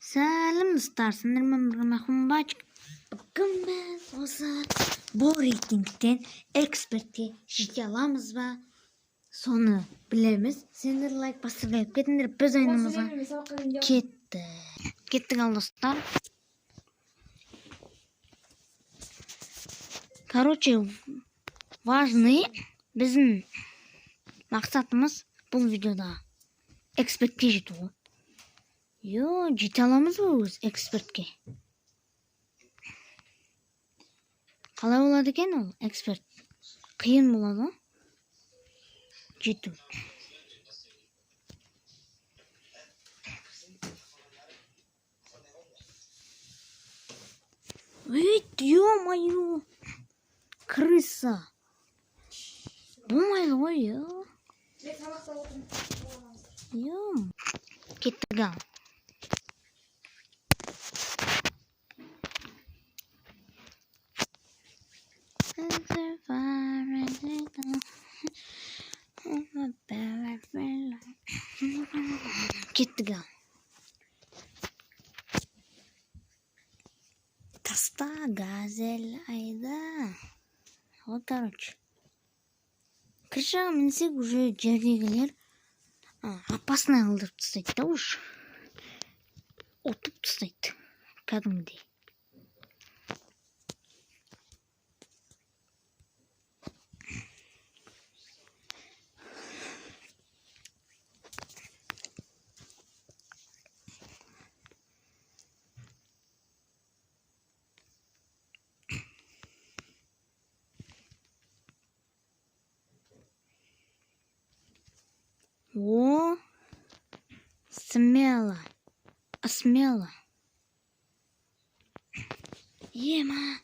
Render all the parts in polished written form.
Сәлем достар, сіздермен бірге Махмұт. Бүгін біз осы бұл рейтингтен экспертке жете аламыз ба? Соны білеміз. Сендер лайк басып кетіңдер, біз ойынымызға кеттік ал достар. Короче, важный біздің мақсатымыз бұл видеода экспертке жету. Жете аламыз ба өз экспертке? Қалай болады екен ол эксперт? Қиын болады жету. Ё-моё! Крыса! Болмайды ғой, кеттік ал. Кеттік ал. Таста газель айда. Вот, короче. Крышаға мінсек уже жердегілер опасный қылдырып тастайды да уж. Отып тастайды. Кәдімгідей. О, смело. Ема.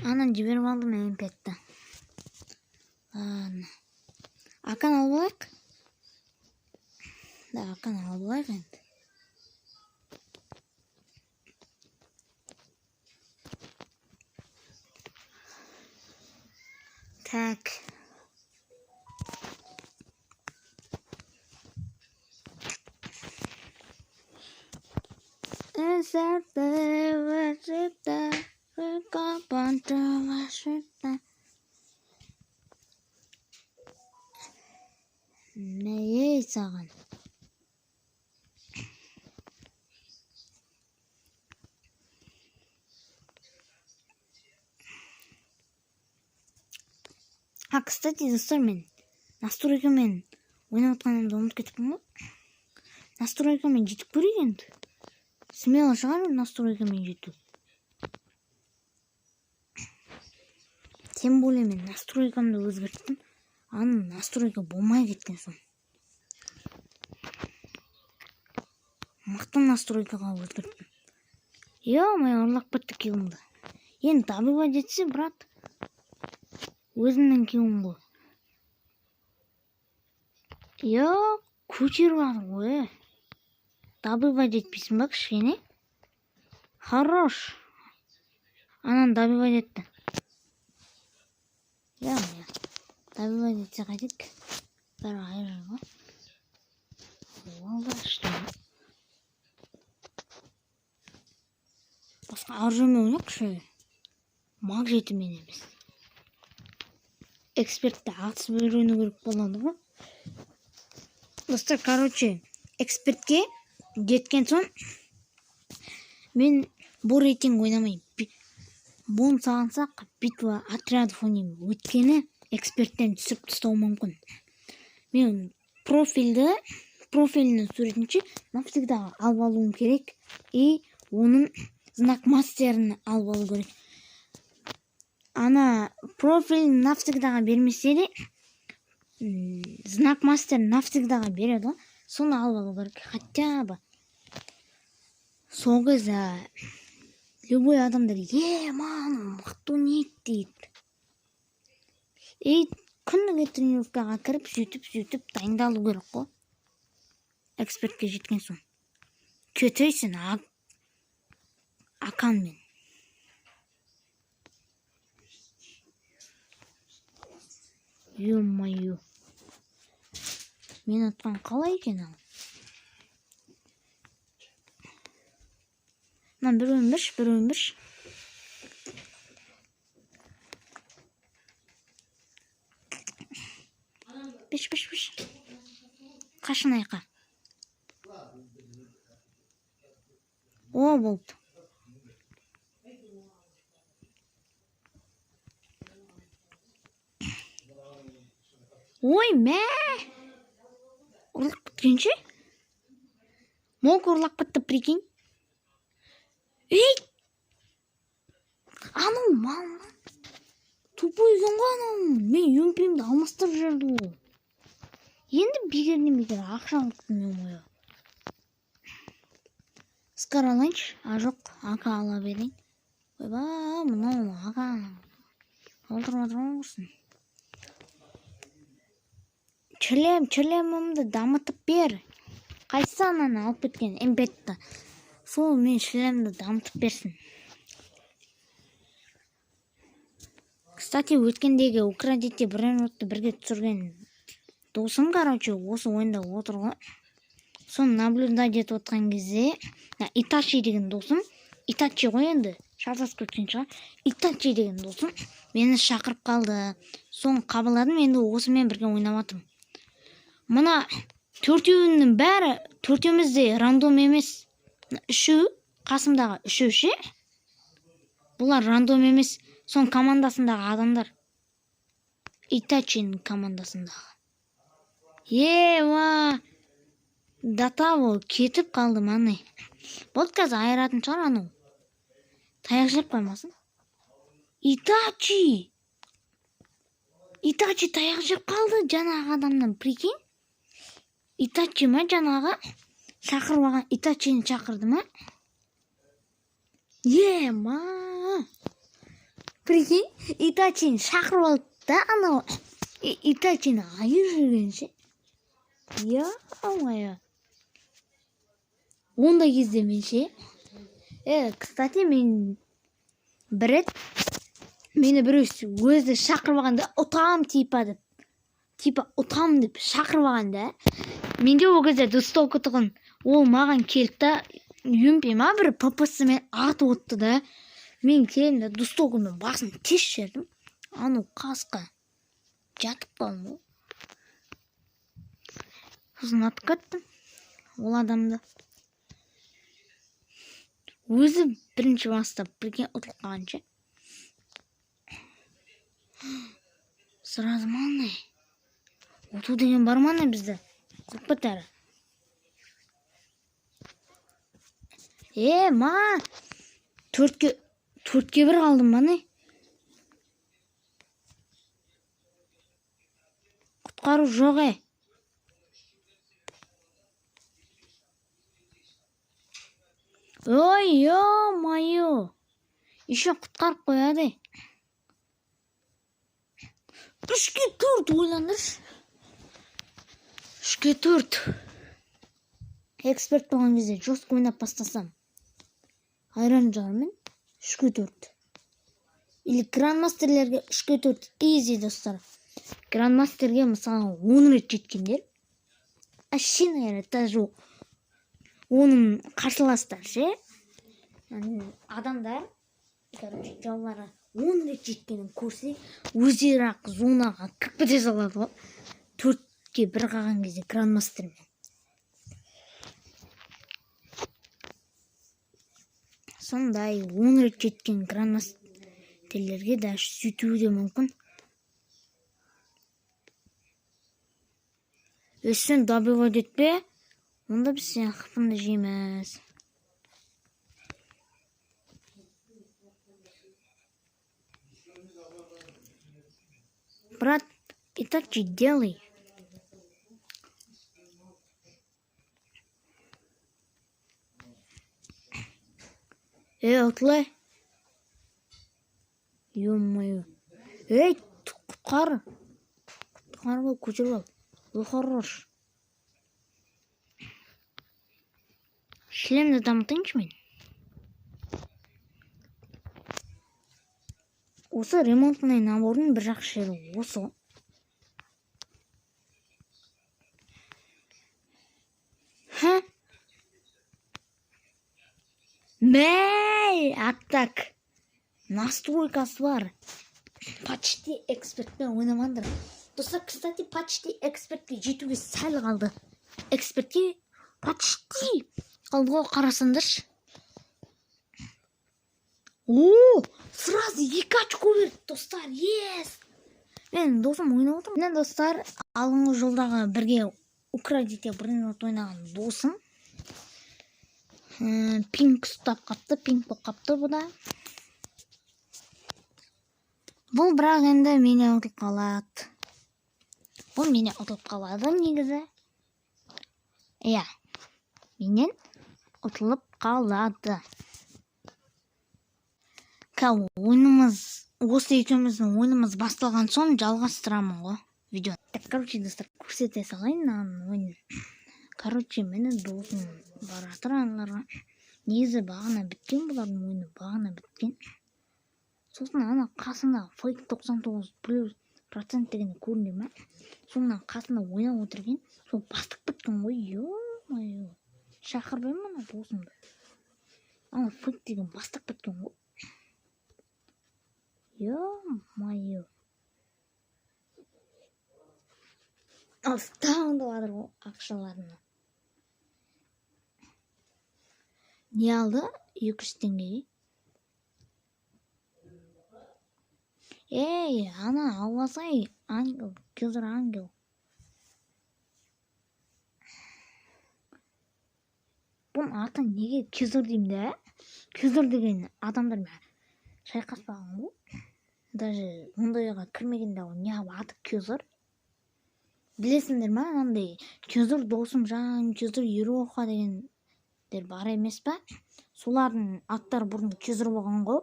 Анан жіберіп алдым MP5-ті. Ладно. Акан алып алайық? Да, акан алып алайық енді. Так. Не саған? Кстати, достар, мен настройкамен ойнап отқанымды ұмытып кетіппін ғой. Настройкамен жетіп көрейік енді. Смело шығар настройкамен жету. Тем более мен настройкамды өзгерттім. Аны настройка болмай кеткен соң. Мықты настройкаға өзгерттім. Ё-моё, ұрлап кетті кеуімді. Енді добивать етсе, брат, өзімнің кеуім ғой. Көтеріп алды ғой. Добивать етпейсің ба кішкене? Хорош. Анан добивать етті. Добивать етсе қайтек. Бәрі айыры ғой. Олда ішті. Басқа аржымен ойнақ шөй. Маг жетімен емес. Экспертті атысып үйрену керек болады ғой. Достар, короче, экспертке жеткен соң мен бұл рейтинг ойнамайым. Бұны сағансақ битва отрядов ойнайым. Өткені эксперттен түсіп тастау мүмкін. Мен профилінің суретінші навсегда алып алуым керек. И оның знак мастерін алып алу керек. Ана профилін навсегдаға бермесе де, знак мастерін навсегдаға береді. Соны алып алу керек. Хотя бы сол кезде любой адамдар мана мықты ойнайды дейді. И күніге тренировкаға кіріп, сөйтіп дайындалу керек қой. Экспертке жеткен соң. Кетейсің аканмен. Ё-моё. Мен атқан қалай екен ал? Мына бір өмір. Биш. Қашын айқа. О, болды. Ой, мә! Ұрлық біткенше? Мол ұрлақ бітті, прикинь. Ей! Анау мал. Тупой екен ғой анау. Мен өмпемді алмастырып жүрді ол. Енді бекер ақша алыпты мен ойы. Скар алайыншы? Жоқ, ака ала берейін. Ойба, мынау ака. Алдырып отырсын. Члемімді дамытып бер. Қайсы ананы алып кеткен эмбетті. Сол мен шлемді дамытып берсін. Кстати, өткендегі украдетте бір минутты бірге түсірген досым, осы ойында отыр ғой. Соны наблюдать етіп отқан кезде, Итачи деген досым, Итачи ғой енді, шатасып кеткен шығар. Итачи деген досым мені шақырып қалды. Соны қабылдадым, енді осымен бірге ойнап жатырмын. Мына төртеуінің бәрі, төртеумізде рандом емес. Үшеу, қасымдағы үшеу ше. Бұлар рандом емес. Сон командасындағы адамдар. Итачиның командасындағы. Ева! Датаво кетіп қалды маны. Болды қазір айыратын шығар анау. Таяқ жеп қоймасын. Итачи таяқ жеп қалды жаңағы адамнан, прикинь. Итачи ма жаңағы шақырып алған Итачині шақырды ма? Ема! Прикинь, Итачині шақырып алды да анау. Итачині айыр жүргенше. Я-мая. Ондай кезде мен ше. Кстати, мен бір рет мені біреу өзі шақырып алғанда ұтам типа деп шақырып алғанда менде ол кезде достовка тұғын. Ол маған келді да өмпе ма бір ППС-мен атып отты да. Мен келдім да достовкамен басын тез жердім. Анау қасқа жатып қалдым. Сосын атып кеттім ол адамды. Өзі бірінші бастап бірге ұтылып қалғанша. Сразу маңай. Ұту деген бар маңай бізді. Құрып бітәрі. Ма! Төртке бір қалдым маңай. Құтқару жоқ Ой, ё-моё. Еще құтқарып қояды. 3-ке 4 ойландыршы. 3-ке 4. Эксперт болған кезде жостық ойнап бастасам. Айран жармен 3-ке 4. Или грандмастерлерге 3-ке 4 easy достар. Грандмастерге мысалы 10 рет жеткендер. Әшін айрат даже оның қарсыластар ше. Адамдар, жаулары 10 рет жеткенін көрсе, өздері ақ зонаға кіріп кете салады ғой. 4-ке 1 қалған кезде грандмастермен. Сондай 10 рет жеткен грандмастерлерге даже сөйтуі де мүмкін. Өссен добивать етпе, онда біз сен қыпынды жейміз. Брат, Итачи, делай. Отлай. Ё-моё. Құтқар. Құтқарып көтеріп ал. Ой, хорош. Шлемді дамытайыншы мен. Осы ремонтный набордың бір жақсы жері осы. Мә! аттак настройкасы бар. Почти экспертпен ойнамаңдар. Достар, кстати, почти экспертке жетуге сәл қалды. Экспертке почти қалды ғой, қарасаңдаршы. Сразу 2 очко берді, достар. Yes! Мен досым ойнап отырмын. Мен достар, алғанғы жолдағы бірге Украдите бірден ойнаған досым. Пинг ұстап қапты, пинг болып қапты бұда. Бұл бірақ енді мені ұтылып қалады. Бұл мені ұтылып қалады негізі. Иә, менен ұтылып қалады. Ойынымыз, осы екеуміздің ойынымыз басталған соң жалғастырамын ғой видео. Так, короче, достар, көрсете салайын ойын. Короче, менің досым бар жатыр аналарға. Негізі бағана біткен, бұлардың ойыны бағана біткен. Сосын ана қасында фейк 99% дегені көрінді ме? Соңынан қасында ойнап отырген, сол бастық біткен ғой. Ё-майо. Шақырбаймын ана досымды. Ана фейк деген бастық біткен ғой. Ё-майо. Тағында бадыр ғой ақшаларына. Не алды? 200 теңгеге. Ей, ана алғасай, ангел, көзір ангел. Бұн атын неге көзір деймді, ә? Көзір деген адамдар ма шайқаспаған ғой. Даже ондайға кірмегенде не аты көзір. Білесіңдер ма, андай көзір досым жан, көзір ероха дегендер бар емес па? Солардың аттары бұрын көзір болған ғой.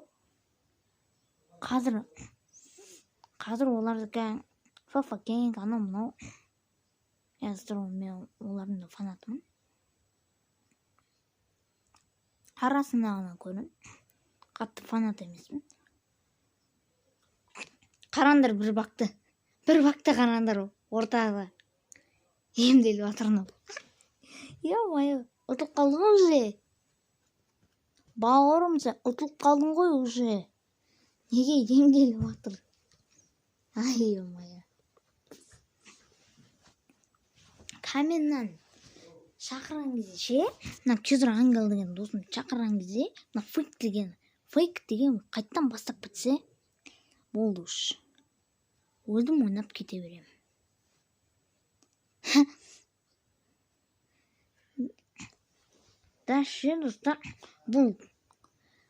Қазір олардікі фафакенг, ана мынау. Мен олардың фанатымын. Арасында ғана көрін. Қатты фанат емеспін. Қарандар бір бақты қарандар ортаға емделіп атырынып. Ё-майо, ұтылып қалдың ғой уже. Бауырым, сен ұтылып қалдың ғой уже. Неге емделіп атыр? Ай, ё-майо. Каменнан шақырған кезде ше, мына көзір ангел деген досым шақырған кезде, мына фейк деген қайттан бастап бітсе, болды уж. Өзім ойнап кете берем. Да, ше, достар, бұл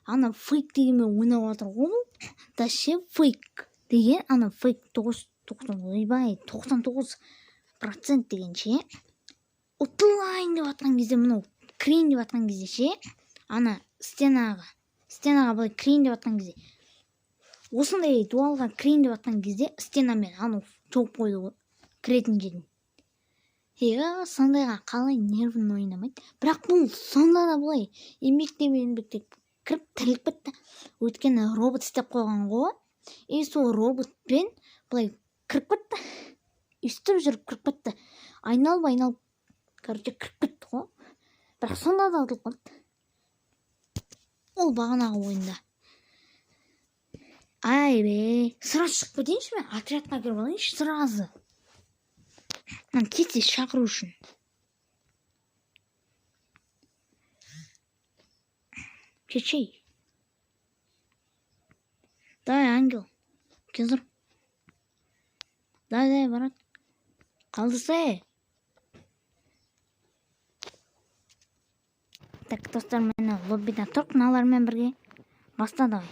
ана фейк дегенмен ойнап отыр ғой. Да, ше, фейк деген, ана фейк 99% деген ше, ұтылайын деп атқан кезде, мұнау кірейін деп атқан кезде ше, ана стенаға былай кірейін деп атқан кезде, осындай дуалға кірейін деп атқан кезде, стенамен аны чоғып қойды ғой, кіретін жерін. Сондайға қалай нервін ойнамайды. Бірақ бұл сонда да бұлай еңбектеп кіріп тіріліп бітті. Өйткені робот істеп қойған ғой. Сол роботпен бұлай кіріп бітті. Үстіп жүріп кіріп бітті. Айналып, короче, кіріп бітті ғой. Бірақ сонда да ұтылып қалды. Ол бағанағы ойында. Ай бе, сразу шығып кетейінші мен, отрядқа кіріп алайыншы, сразу. Кетсе шақыру үшін. Кетшей. Дай, ангел. Кезір. Дай, барат. Қалдысы. Так, достар, мені лоббида тұрқ, налармен бірге. Баста давай.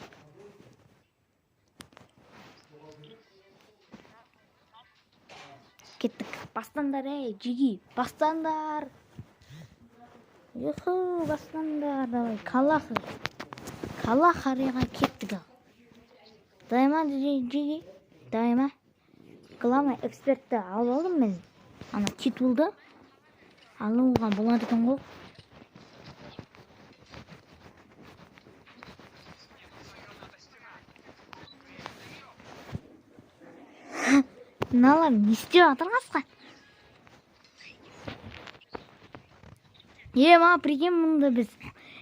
Кеттік. Бастандар, жиги. Бастандар. Бастандар. Давай, калах арияға кеттік. Дайма, жиги. Дайма. Главный экспертті алып алдым мен. Ана титулды алуға болады екен ғой. Мыналар не істеп жатыр қасқа? Ма прикинь, мында біз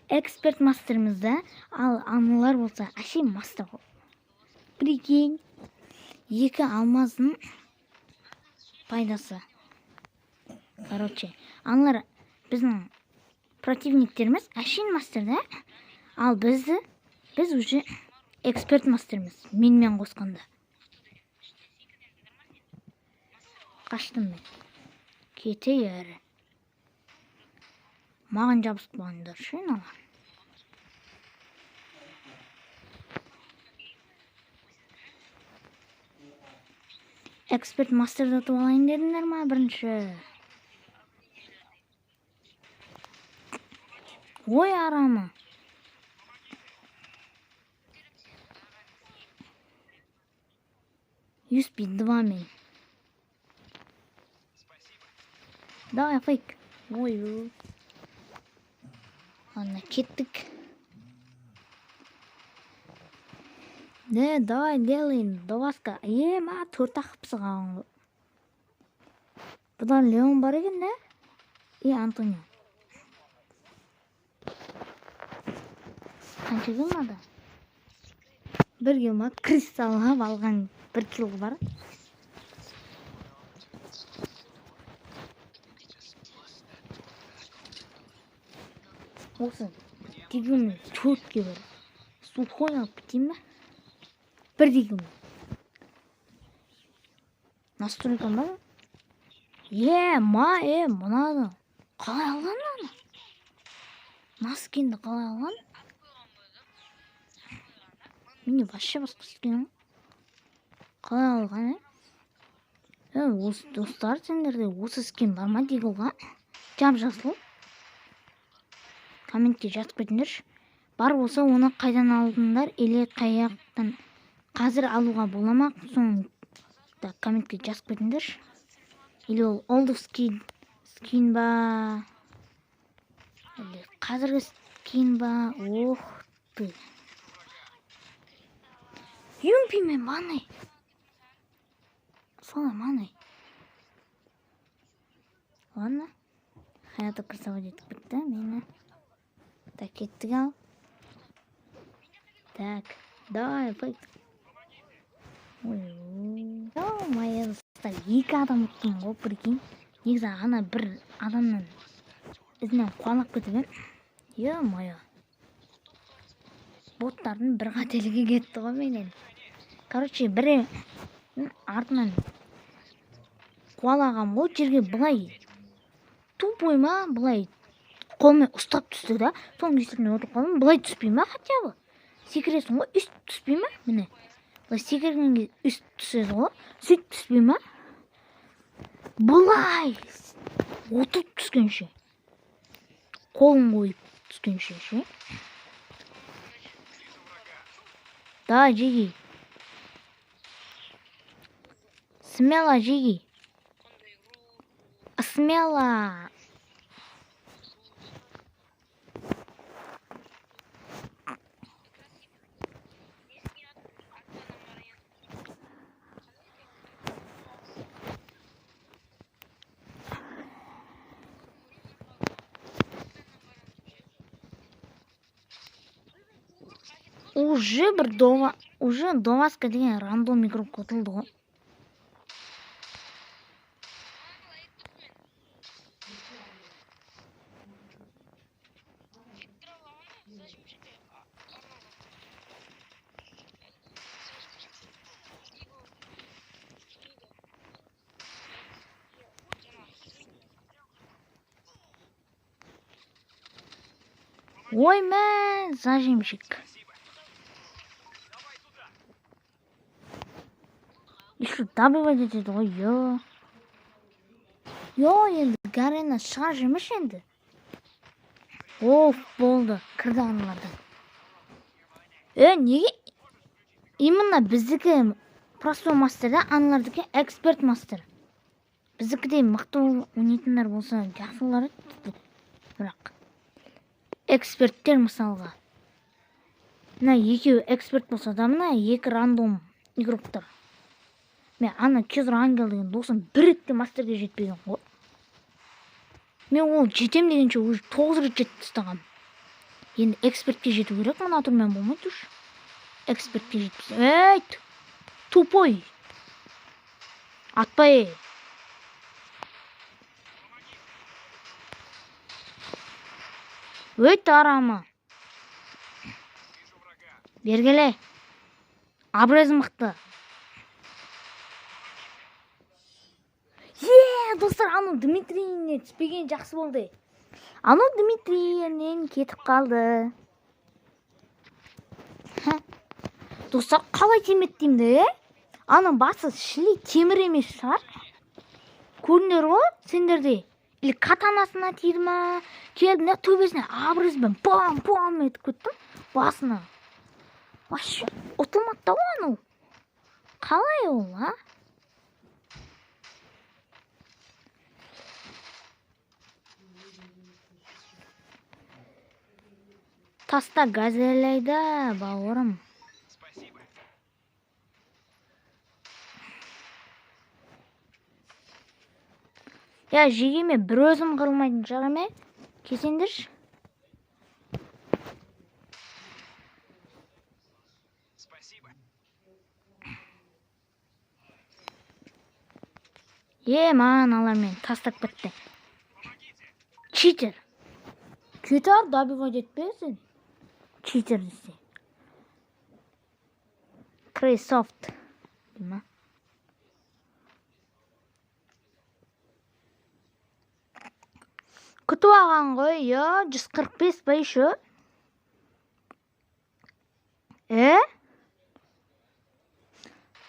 эксперт мастерміз да, ал аналар болса әшей мастер ғой. Прикинь, екі алмаздың пайдасы. Короче, аналар біздің противниктеріміз әшейін мастер да, ал біз уже эксперт мастерміз, менімен қосқанда. Қаштым мен. Кете әрі. Маған жабысып болғандар шын алар. Эксперт мастерді атып алайын дедіңдер ма бірінші? Ой арамы. USP 2 мен. Давай фейк. Ой. Ладно, кеттік. Да, давай делаем. Доваска. Ма, төрт ақып сыған. Бұдан Леон бар екен, да? И Антонио. Қанша келмады? Бір келма. Кристалға алған бір кило бар. Осы дегенмен төртке бір сухой алып кетейін ба? Бір дегенмен. Настройкам бар? Мұнады. Қалай алған аны? Наскенді қалай алған? Менде вообще басқа скенім. Қалай алған, Осы достар, сендерде осы скен бар ма дейгі олға? Жап-жасыл. Комментке жазып кетіңдерші. Бар болса, оны қайдан алдыңдар, или қаяқтан қазір алуға боламақ. Соңында комментке жазып кетіңдерші. Или ол олдық скин ба? Или қазіргі скин ба? Ох ты. Юмпи мен маңай. Солай маңай. Ладно. Hayata kırsava жетіп бітті. Мені. Так, кеттік ал. Так, давай, фейк. Ой, моя достар, екі адам ұттым ғой, прикинь. Негізі ана бір адамның ізінен қуалап кетіп ем. Моя. Боттардың бір қателігі кетті ғой менен. Короче, бірі артынан қуалаған ғой, жерге бұлай тупой ма, бұлай қолмен ұстап түсті да, соң есіліне отырып қалдым, бұлай түспей ма хотя бы? Секіресің ғой, үст түспей ма? Міне, бұлай секіргенге үст түседі ғой, сөйт түспей ма? Бұлай отып түскенше, қолын қойып түскенше ше. Да, жеги. Смело жеги. Смело. Уже Доваска деген рандом игрок қотылды ғой. Ой, мә, зажимщик. Еще добивать етеді ғой, енді Гарена шығар жемеш енді. Болды, кірді аналардан. Неге? Именно біздікі простой мастер да, аналардікі эксперт мастер. Біздікіде мықты ойнайтындар болса, жақсылары бірақ. Эксперттер мысалға. Мына екеуі эксперт болса да, мына екі рандом игроктар. Мен ана Чезро Ангел деген досым бір ретте мастерге жетпеген ғой. Мен ол жетем дегенше уже 9 рет жетіп тастағам. Енді экспертке жету керек, мына түрмен болмайды уж. Экспертке жетпіз. Әйт! Тупой! Атпай! Өйт арама! Бергеле! Абрез мықты! Достар, аны Дмитрийне түспеген жақсы болды. Аны Дмитрийнен кетіп қалды. Достар, қалай теметтеймді, Аны басы шілей темір емес шығар. Көріңдер ғой, сендерде. Или катанасына тиді ма? Келді мына төбесіне абрызбен пам-пам етіп көттім басына. Вообще, ұтылмады ғой аны. Қалай ол, а? Таста газелейді, бауырым. Я жегеме бір өзім қырылмайтын жағыме кесендірші. Маған алармен тастап кетті. Читер. Кетер добивать етпесін. Читер десе. Крейсофт. Дейма. Күтіп алған ғой, 145 ба еще?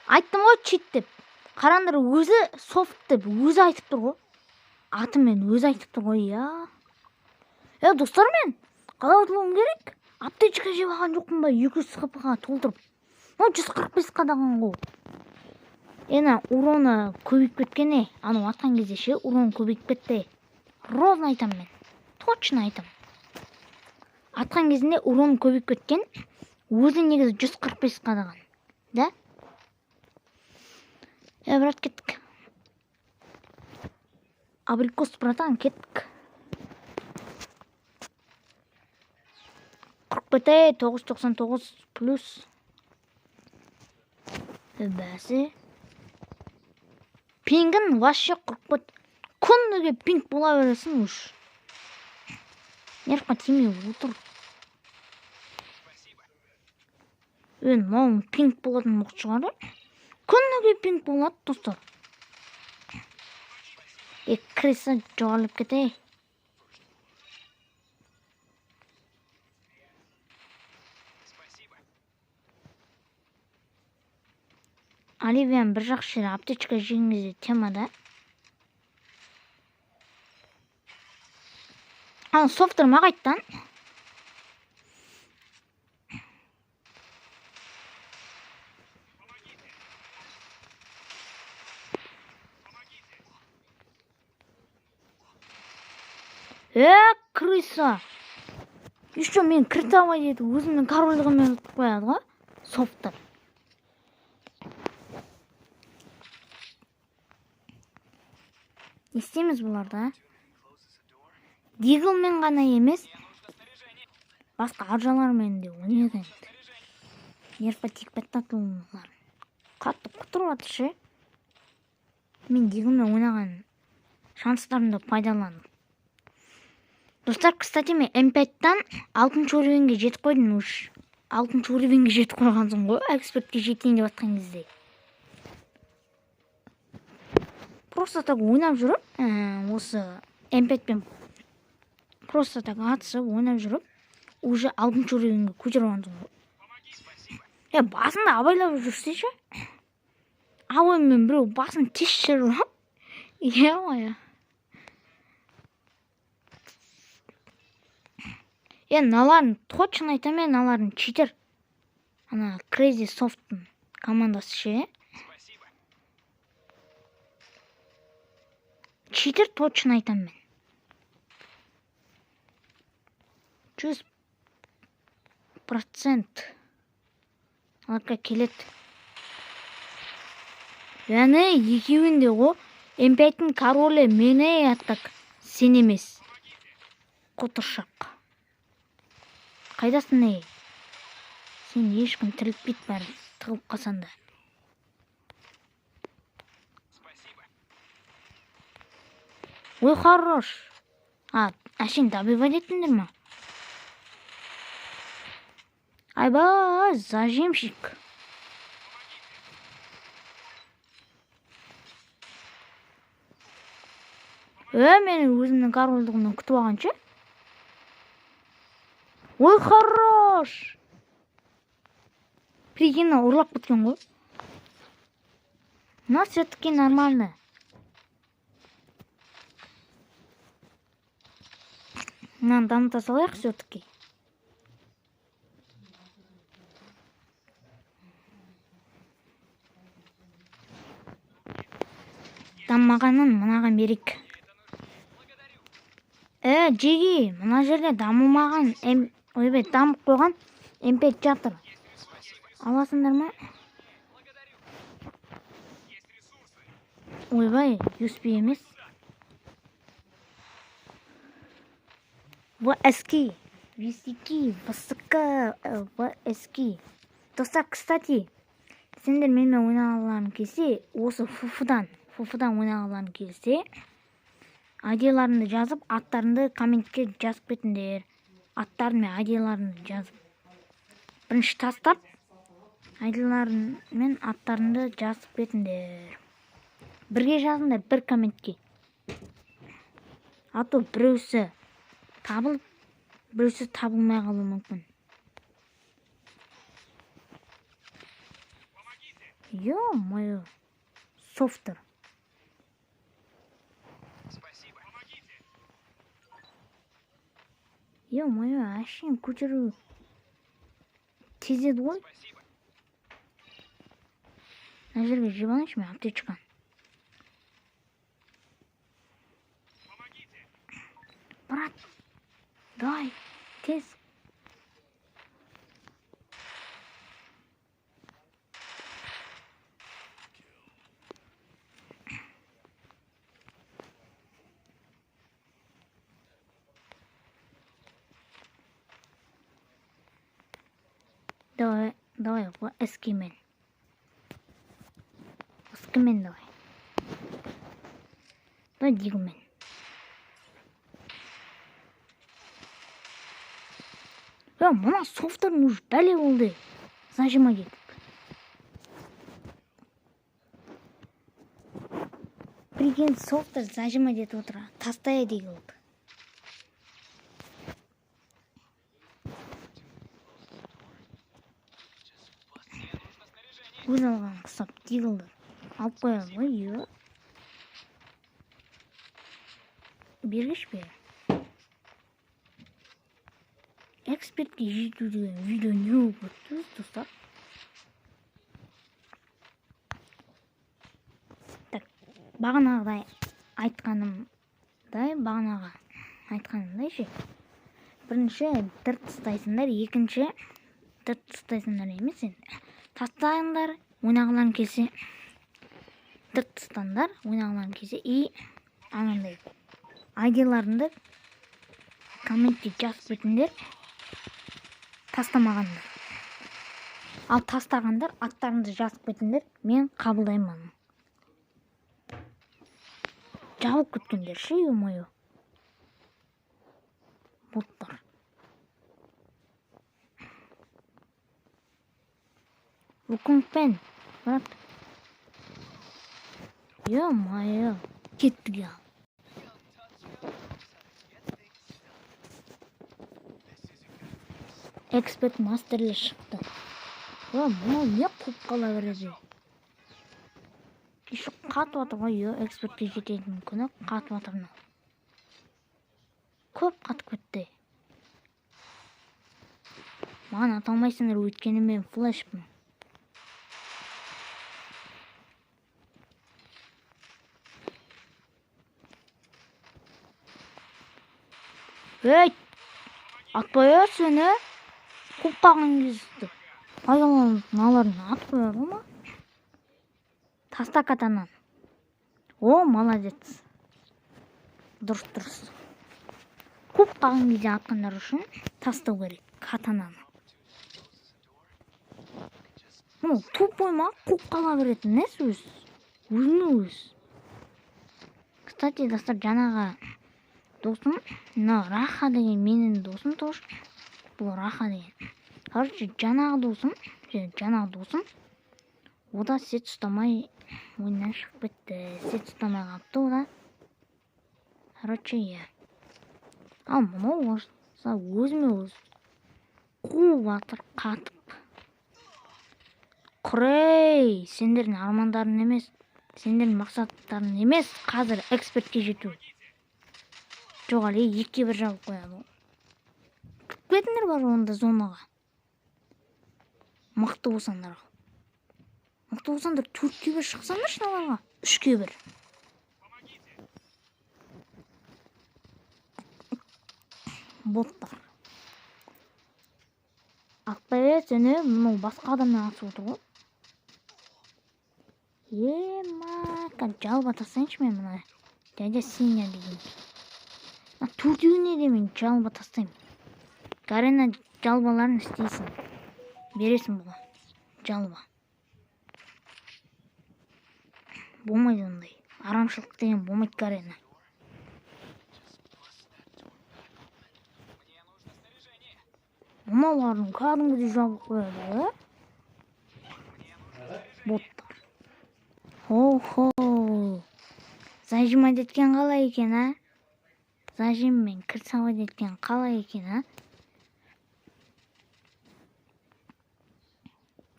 Айттым ғой чит деп. Қараңдар, өзі софт деп, өзі айтып тұр ғой. Атымен өзі айтып тұр ғой, достар, мен қалай ұтылуым керек? Аптечка жеп алған жоқпын ба? 200 хпға толтырып. 145 қадаған ғой. Уроны көбейіп кеткені. Аны атқан кезде ше, урон көбейіп кетті. Ровно айтам мен. Точно айтам. Атқан кезінде урон көбейіп кеткен. Өзі негізі 145 қадаған. Да? Брат, кеттік. Абрикос, братан, кеттік. 45 999 плюс. Бәсі. Пингін вообще 45. Күніге пинг бола бересің үш. Нерққа тимей отыр. Мауым пинг болатын мұқ шығады. Күніге пинг болады, достар. Криса жоғалып кетей. Оливиян бір жақшы аптечка жеңгізде темада. Софтер ма қайттан? Крыса! Еще мен кіртавай деді, өзімнің корольдығымен ұтып қояды ғой. Софтер. Естеміз бұларда. Диглмен ғана емес, басқа аржалармен де ойнайды. Нерфа тикпет татылымдар. Қатты құтырып атыр ше. Мен диглмен ойнаған шанстарымды пайдаланып. Достар, кстати, мен М5-тан 6-шы уровенге жетіп қойдым уж. 6-шы уровенге жетіп қойған соң ғой, экспертке жетейін деп атқан кезде. Просто так ойнап жүріп, осы М5-пен просто так атысып ойнап жүріп, уже 6-шы уровенге көтеріп алған соң ғой. Басында абайлап жүрсейші. Абаймен біреу басын тез жүріп. Ғой. Наларын точно айтамен, наларын читер. Ана Crazy Soft'ын командасы ше. Читер точно айтамен. 100% алқа келет. Екеуінде ғой, М5-тің королі мені аттак Сен емес. Қотыршақ. Қайдасың ей? Сен ешкім тірілтпейді бәрі. Тығылып қалсаң да. Ой, хорош. Әшейін добивать еттіңдер ма? Айбай, зажимщик. Мені өзімнің корольдығымнан күтіп алғанша. Ой, хорош. Прикинь, ұрлап кеткен ғой. Но все-таки нормально. Мынаны дамыта салайық все-таки. Даммағанын мынаған берейік. Жеги, мына жерде дамымаған, дамып қойған MP жатыр. Аласыңдар ма? Ойбай, USP емес. VSK, VSK, VSK. Достар, кстати, сендер менімен ойнағыларың келсе, осы фуфудан ойнағыларың келсе, айдияларыңды жазып, аттарыңды комментке жазып кетіңдер. Аттарын мен айдияларыңды жазып. Бірінші тастап, айдияларың мен аттарыңды жазып кетіңдер. Бірге жазыңдар, бір комментке. А то біреусі табылып, біреусі табылмай қалуы мүмкін. Ё-моё, софтер. Ё-моё, әшейін көтеру тезеді ғой. Мына жерге жеп алайыншы мен аптечканы. Брат, давай, тез. Давай, эскимен. Эскимен давай. Давай дигмен. Мына софтың уж бәле болды. Зажима кетіп. Прикинь, софтер зажима кетіп отыр. Тастая деген болды. Өз алған қысап дегілді. Алып қояды ғой, ё. Бергіш бе. Экспертке жету деген видео не болып өтті, достар? Так, бағанағыдай айтқанымдай ше. Бірінші дырт тастайсыңдар, екінші дырт тастайсыңдар емес енді. Тастайыңдар, ойнағыларың келсе, дырт тастаңдар, ойнағыларың келсе, анандай айдияларыңды комментте жазып кетіңдер, тастамағандар. Ал тастағандар, аттарыңды жазып кетіңдер, мен қабылдаймын. Жабылып кеткендер ше, ё-моё. Боттар. Вукунгпен, брат. Ё-моё, кеттік я. Эксперт мастерлер шықты. Бұл не қуып қала береді? Кеші қатып атыр ғой, экспертке жететін күні қатып атырны. Көп қатып кетті. Маған аталмайсыңдар, өйткені мен флешпін. Атпай сені қуып қалған кезді. Пайдаланып наларын атпай ма? Таста катанан. О, молодец. Дұрыс. Көп қалған кезде атқандар үшін тастау керек катананы. Тупой ма? Көп қала беретін нес өзін. Кстати, достар, жаңағы досым, Раха деген менің досым тоже. Бұл Раха деген. Короче, жаңағы досым, ода сет ұстамай ойыннан шығып кетті. Сет ұстамай қалыпты ода. Короче, иә. Ал мұнау олса өзіме қуып атыр қатып. Құрей, сендердің армандарың емес, сендердің мақсаттарың емес, қазір экспертке жету. Жоқ әлі 2-1 жауып қояды. Күтіп кетіңдер бар онда зонаға. Мықты болсаңдар 4-1 шықсаңдар шыналарға. 3-1. Боттар. Ақпай сені мұнау басқа адамнан асып отыр ғой. Жалба тастайыншы мен мұна. Дядя Сеня деген. 4-іне де мен жалба тастаймын. Гарена жалбаларын істейсің. Бересің бұға. Жалба. Болмайды ондай. Арамшылық деген болмайды Гарена. Мұналарын кәдімгідей жабық қояды. Боттар. Хо-хо. Зажимать еткен қалай екен, Зажиммен кірсауат еткен қалай екен,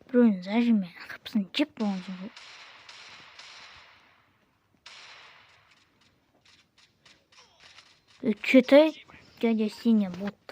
Біреуін зажиммен қыпсын жеп болған соң. Четай, дядя Сеня бот.